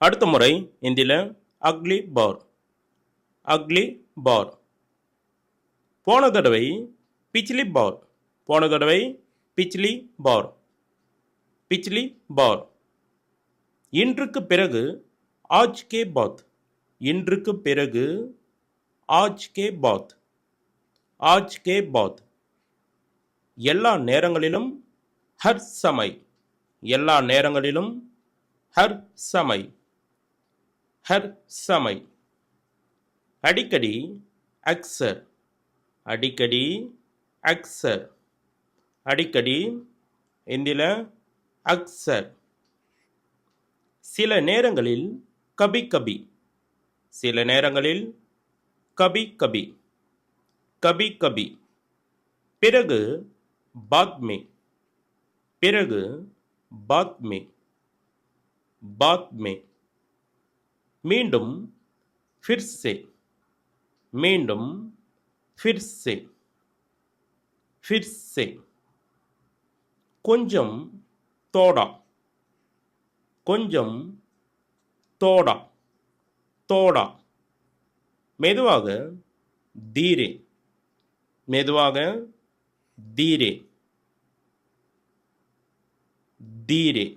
அடுத்த முறை இந்தியில் அக்லி பார், அக்லி பார். போன தடவை பிச்லி பார், போன தடவை பிச்லி பார், பிச்லி பார். இன்றுக்கு பிறகு ஆஜ் கே பாத், இன்றுக்கு பிறகு ஆஜ் கே பாத், ஆஜ் கே பாத். எல்லா நேரங்களிலும் ஹர் சமை, எல்லா நேரங்களிலும் ஹர் சமை, ஹர் சமை. அடிக்கடி அக்சர், அடிக்கடி அக்சர், அடிக்கடி இந்தியில் அக்சர். சில நேரங்களில் கபி கபி, சில நேரங்களில் கபி கபி, கபி கபி. பிறகு பாத் மே, பிறகு பாத் மே, பாத் மே. மீண்டும் ஃபிர் சே, மீண்டும் ஃபிர் சே, ஃபிர் சே. கொஞ்சம் தோடா, கொஞ்சம் தோடா, தோடா. மெதுவாக தீரே, மெதுவாக தீரே, தீரே.